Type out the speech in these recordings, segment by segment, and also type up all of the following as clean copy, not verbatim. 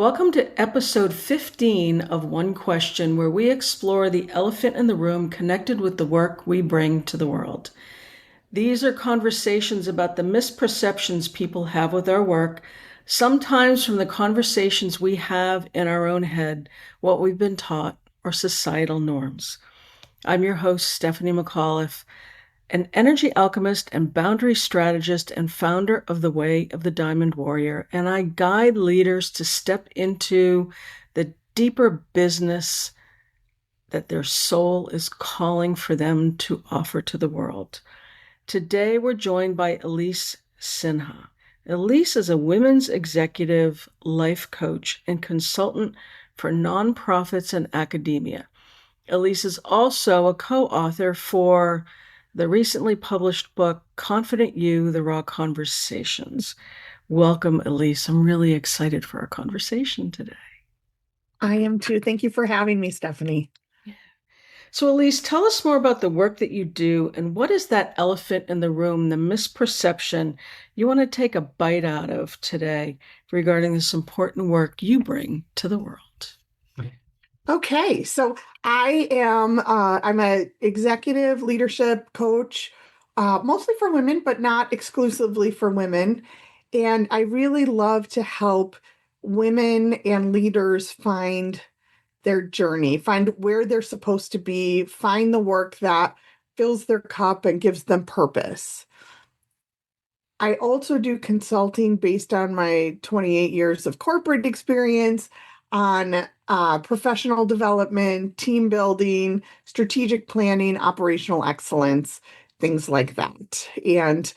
Welcome to episode 15 of One Question, where we explore the elephant in the room connected with the work we bring to the world. These are conversations about the misperceptions people have with our work, sometimes from the conversations we have in our own head, what we've been taught, or societal norms. I'm your host, Stephanie McAuliffe, an energy alchemist and boundary strategist and founder of the Way of the Diamond Warrior, and I guide leaders to step into the deeper business that their soul is calling for them to offer to the world. Today, we're joined by Elise Sinha. Elise is a women's executive life coach and consultant for nonprofits and academia. Elise is also a co-author for the recently published book, Confident You, The Raw Conversations. Welcome, Elise. I'm really excited for our conversation today. I am too. Thank you for having me, Stephanie. So, Elise, tell us more about the work that you do and what is that elephant in the room, the misperception you want to take a bite out of today regarding this important work you bring to the world. Okay, so I'm a executive leadership coach, mostly for women, but not exclusively for women. And I really love to help women and leaders find their journey, find where they're supposed to be, find the work that fills their cup and gives them purpose. I also do consulting based on my 28 years of corporate experience on professional development, team building, strategic planning, operational excellence, things like that. And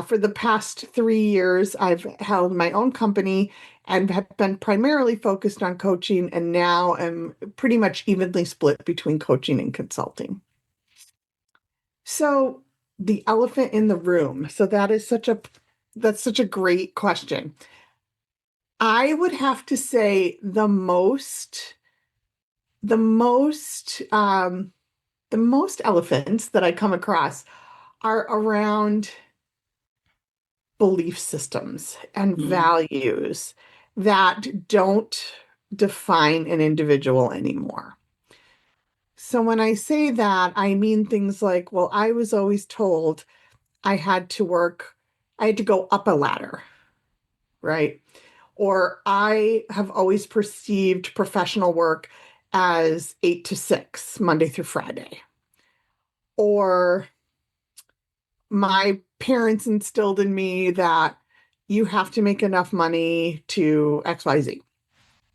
for the past 3 years, I've held my own company and have been primarily focused on coaching, and now I'm pretty much evenly split between coaching and consulting. So the elephant in the room. So that's such a great question. I would have to say the most the most elephants that I come across are around belief systems and values that don't define an individual anymore. So when I say that, I mean things like, well, I was always told I had to work, I had to go up a ladder, right? Or I have always perceived professional work as 8 to 6, Monday through Friday. Or my parents instilled in me that you have to make enough money to XYZ,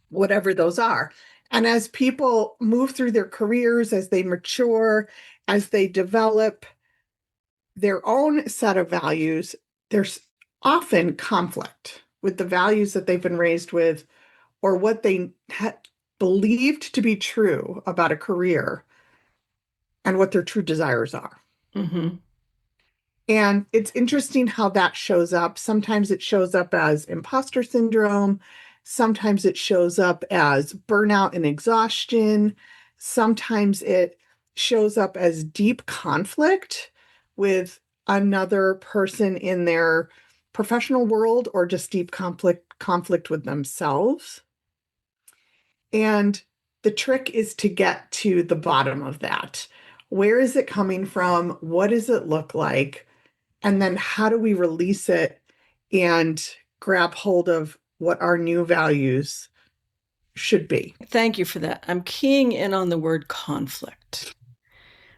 whatever those are. And as people move through their careers, as they mature, as they develop their own set of values, there's often conflict with the values that they've been raised with or what they believed to be true about a career and what their true desires are. Mm-hmm. And it's interesting how that shows up. Sometimes it shows up as imposter syndrome. Sometimes it shows up as burnout and exhaustion. Sometimes it shows up as deep conflict with another person in their professional world or just deep conflict with themselves. And the trick is to get to the bottom of that. Where is it coming from? What does it look like? And then how do we release it and grab hold of what our new values should be? Thank you for that. I'm keying in on the word conflict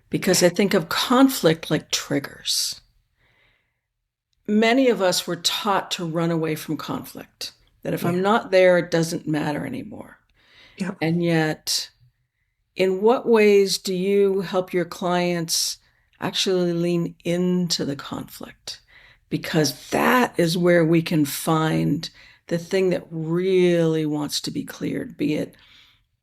because I think of conflict like triggers. Many of us were taught to run away from conflict, that if I'm not there, it doesn't matter anymore. Yeah. And yet, in what ways do you help your clients actually lean into the conflict? Because that is where we can find the thing that really wants to be cleared, be it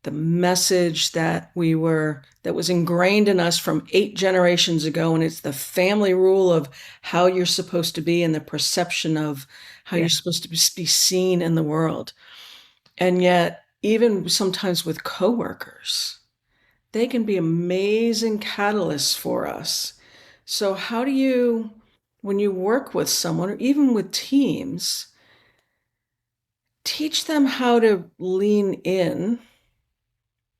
the message that was ingrained in us from 8 generations ago, and it's the family rule of how you're supposed to be and the perception of how you're supposed to be seen in the world. And yet, even sometimes with coworkers, they can be amazing catalysts for us. So how do you, when you work with someone or even with teams, teach them how to lean in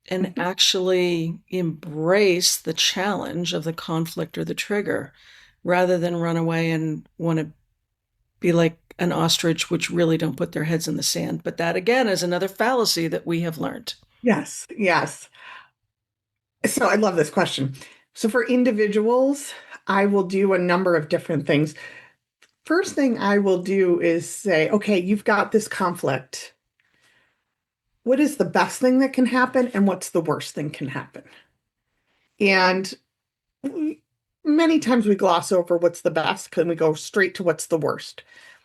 and Mhm. actually embrace the challenge of the conflict or the trigger rather than run away and want to be like an ostrich, which really don't put their heads in the sand. But that again is another fallacy that we have learned. Yes, yes. So I love this question. So for individuals, I will do a number of different things. First thing I will do is say, okay, you've got this conflict. What is the best thing that can happen and what's the worst thing can happen? And many times we gloss over what's the best because we go straight to what's the worst.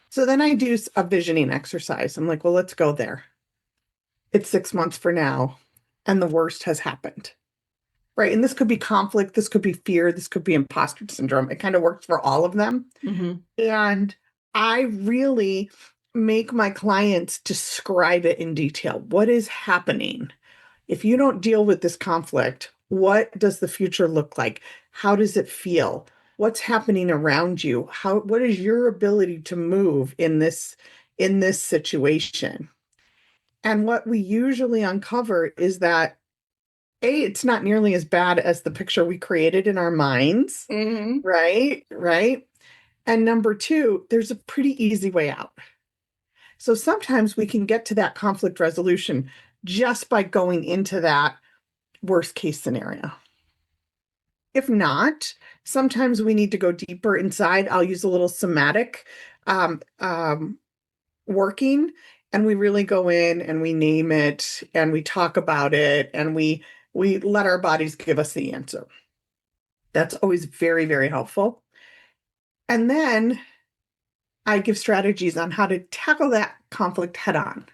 So then I do a visioning exercise. I'm like, well, let's go there. It's 6 months for now, and the worst has happened. Right. And this could be conflict, this could be fear, this could be imposter syndrome. It kind of works for all of them. Mm-hmm. And I really make my clients describe it in detail. What is happening? If you don't deal with this conflict, what does the future look like? How does it feel? What's happening around you? What is your ability to move in this situation? And what we usually uncover is that it's not nearly as bad as the picture we created in our minds, Mm-hmm. right? Right. And number two, there's a pretty easy way out. So sometimes we can get to that conflict resolution just by going into that worst case scenario. If not, sometimes we need to go deeper inside. I'll use a little somatic um, um, working, and we really go in and we name it and we talk about it and we let our bodies give us the answer. That's always very, very helpful. And then I give strategies on how to tackle that conflict head on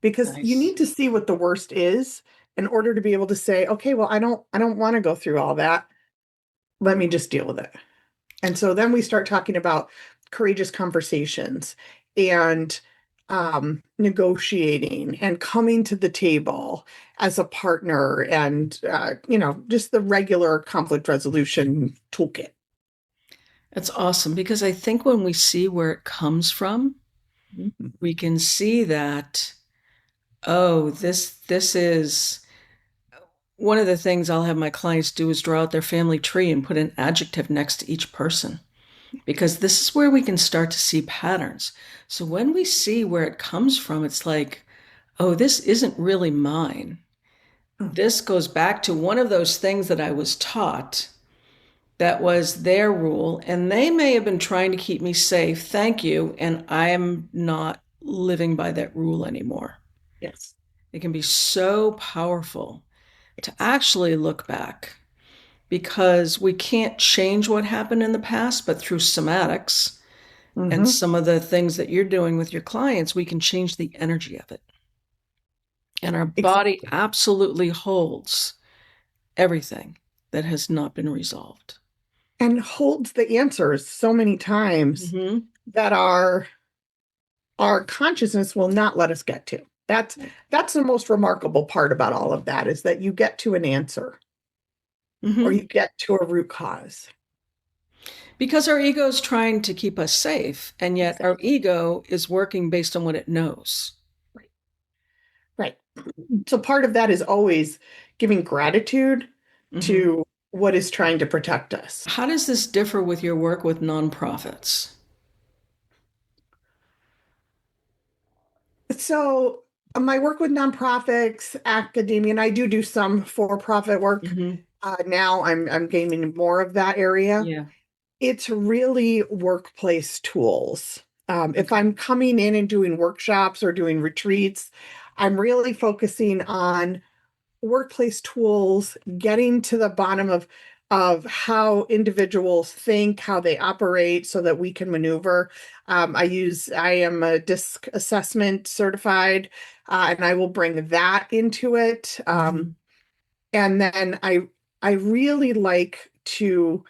because you Nice. need to see what the worst is in order to be able to say, okay, well, I don't want to go through all that. Let me just deal with it. And so then we start talking about courageous conversations and negotiating and coming to the table as a partner and, just the regular conflict resolution toolkit. That's awesome because I think when we see where it comes from, Mhm. we can see that, oh, this is one of the things I'll have my clients do is draw out their family tree and put an adjective next to each person because this is where we can start to see patterns. So when we see where it comes from, it's like, oh, this isn't really mine. Oh, This goes back to one of those things that I was taught that was their rule, and they may have been trying to keep me safe. Thank you. And I am not living by that rule anymore. yes. It can be so powerful to Yes. actually look back because we can't change what happened in the past, but through somatics and Hmm. some of the things that you're doing with your clients, we can change the energy of it. And our body Exactly. absolutely holds everything that has not been resolved. And holds the answers so many times Mm-hmm. that our consciousness will not let us get to. That's the most remarkable part about all of that is that you get to an answer or Mm-hmm. you get to a root cause. Because our ego is trying to keep us safe, and yet our Exactly. ego is working based on what it knows. Right. Right. So part of that is always giving gratitude Mm-hmm. to what is trying to protect us. How does this differ with your work with nonprofits? So my work with nonprofits, academia, and I do some for-profit work. Mm-hmm. Now I'm gaining more of that area. Yeah. It's really workplace tools. If Okay. I'm coming in and doing workshops or doing retreats, I'm really focusing on workplace tools, getting to the bottom of how individuals think, how they operate, so that we can maneuver. I am a DISC assessment certified, and I will bring that into it. Mm-hmm. And then I really like to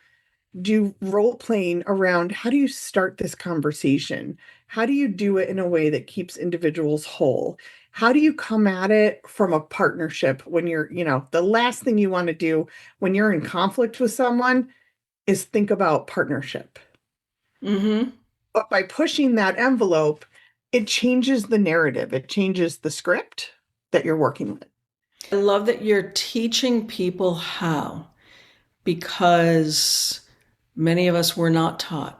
do role playing around how do you start this conversation? How do you do it in a way that keeps individuals whole? How do you come at it from a partnership when the last thing you want to do when you're in conflict with someone is think about partnership. Mm-hmm. But by pushing that envelope, it changes the narrative. It changes the script that you're working with. I love that you're teaching people how, because many of us were not taught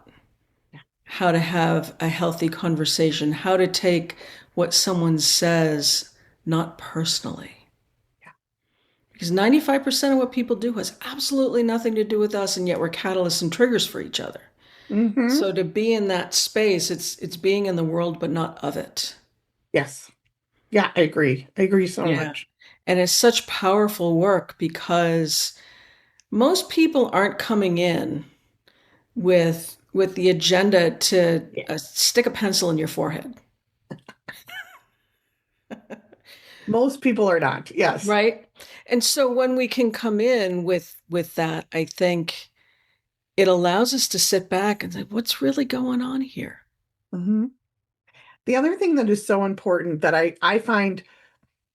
how to have a healthy conversation, how to take what someone says not personally. Because 95% of what people do has absolutely nothing to do with us, and yet we're catalysts and triggers for each other. Hmm. So to be in that space, it's being in the world, but not of it. Yes. Yeah, I agree. I agree so Yeah. much. And it's such powerful work because most people aren't coming in with the agenda to Yeah. stick a pencil in your forehead, Most people are not. Yes. right? And so when we can come in with that, I think it allows us to sit back and say, what's really going on here? Hmm. The other thing that is so important that I find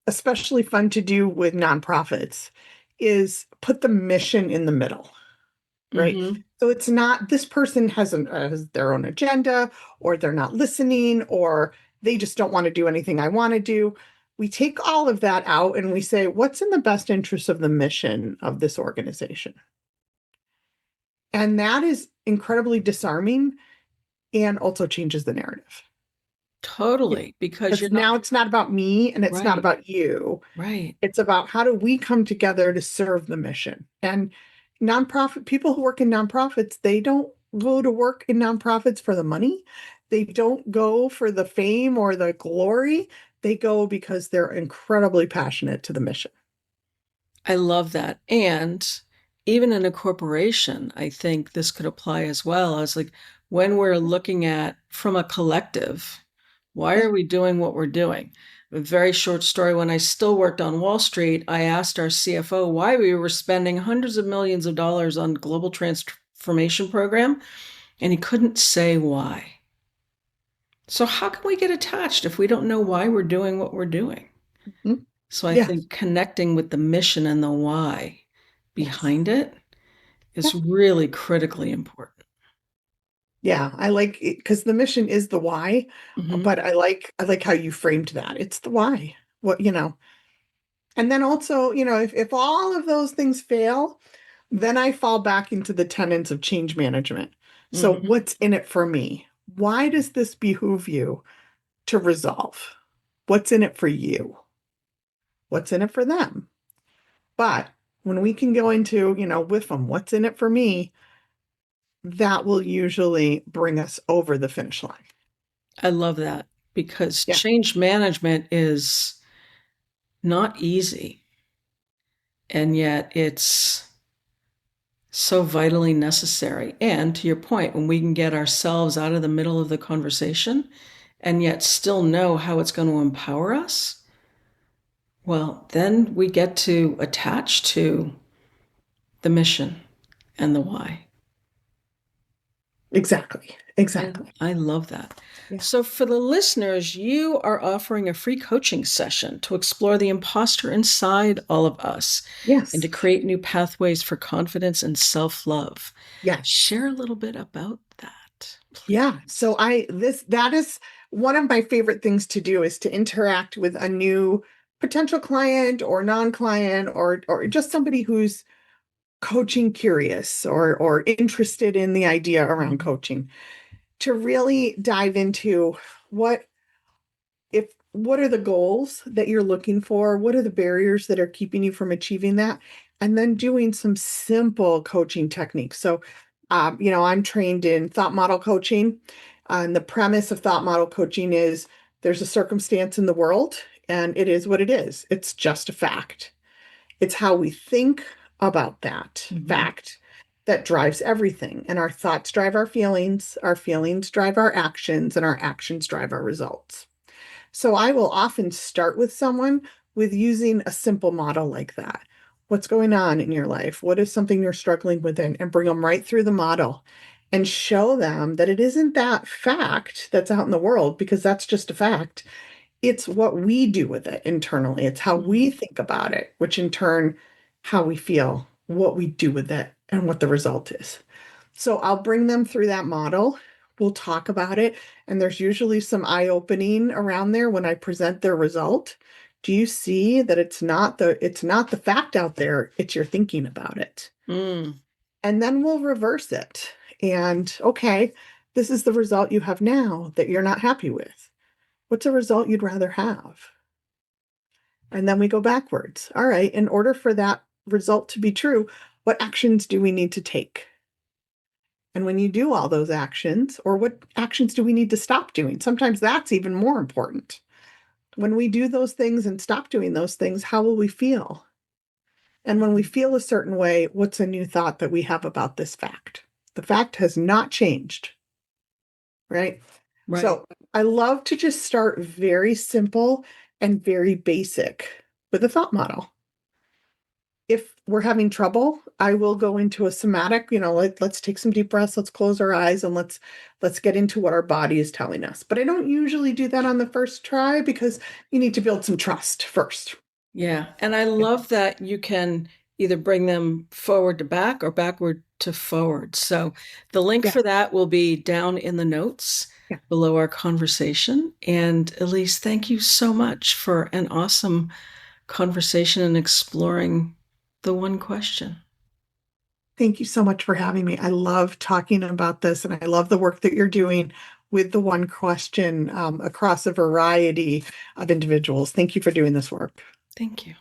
especially fun to do with nonprofits is put the mission in the middle, right? Mm-hmm. So it's not this person has their own agenda, or they're not listening, or they just don't want to do anything I want to do. We take all of that out and we say, what's in the best interest of the mission of this organization? And that is incredibly disarming and also changes the narrative. Totally, because you're Because not now it's not about me and it's not right, about you. right. It's about how do we come together to serve the mission. And nonprofit people who work in nonprofits, they don't go to work in nonprofits for the money. They don't go for the fame or the glory. They go because they're incredibly passionate to the mission. I love that. And even in a corporation, I think this could apply as well as like when we're looking at from a collective, why Yeah. are we doing what we're doing? A very short story. When I still worked on Wall Street, I asked our CFO why we were spending hundreds of millions of dollars on global transformation program, and he couldn't say why. So how can we get attached if we don't know why we're doing what we're doing? Mhm. So I Yes. think connecting with the mission and the why Yes. behind it Yeah. is really critically important. Yeah. I like it because the mission is the why, Hmm. but I like how you framed that. It's the why. What. And then also, if all of those things fail, then I fall back into the tenets of change management. So, Hmm. what's in it for me? Why does this behoove you to resolve? What's in it for you? What's in it for them? But when we can go into, with them, what's in it for me, that will usually bring us over the finish line. I love that because Yeah. change management is not easy, and yet it's so vitally necessary. And to your point, when we can get ourselves out of the middle of the conversation and yet still know how it's going to empower us, well, then we get to attach to the mission and the why. Exactly. I, Exactly. I love that. Yeah. So, for the listeners, you are offering a free coaching session to explore the imposter inside all of us and to Yes. create new pathways for confidence and self love. Yes. Share a little bit about that, Yeah. please. So that is one of my favorite things to do is to interact with a new potential client or non-client or just somebody who's coaching curious or interested in the idea around Mhm. coaching to really dive into what what are the goals that you're looking for? What are the barriers that are keeping you from achieving that? And then doing some simple coaching techniques. So, I'm trained in thought model coaching. And the premise of thought model coaching is there's a circumstance in the world and it is what it is. It's just a fact. It's how we think about that Mhm. fact that drives everything. And our thoughts drive our feelings drive our actions, and our actions drive our results. So I will often start with someone with using a simple model like that. What's going on in your life? What is something you're struggling with? And bring them right through the model and show them that it isn't that fact that's out in the world, because that's just a fact. It's what we do with it internally. It's how we Mhm. think about it, which in turn, how we feel, what we do with it, and what the result is. So I'll bring them through that model we'll talk about it. And there's usually some eye-opening around there when I present their result. Do you see that it's not the fact out there, it's your thinking about it? Mm. And then we'll reverse it. And okay, this is the result you have now that you're not happy with. What's a result you'd rather have? And then we go backwards. All right, in order for that result to be true, what actions do we need to take? And when you do all those actions, or what actions do we need to stop doing? Sometimes that's even more important. When we do those things and stop doing those things, how will we feel? And when we feel a certain way, what's a new thought that we have about this fact? The fact has not changed, right? Right. So I love to just start very simple and very basic with a thought model. If we're having trouble, I will go into a somatic, let's take some deep breaths, let's close our eyes, and let's get into what our body is telling us. But I don't usually do that on the first try because you need to build some trust first. Yeah. And I love that you can either bring them forward to back or backward to forward. So the link Yeah, for that will be down in the notes yeah. below our conversation. And Elise, thank you so much for an awesome conversation and exploring the one question. Thank you so much for having me. I love talking about this, and I love the work that you're doing with the one question across a variety of individuals. Thank you for doing this work. Thank you.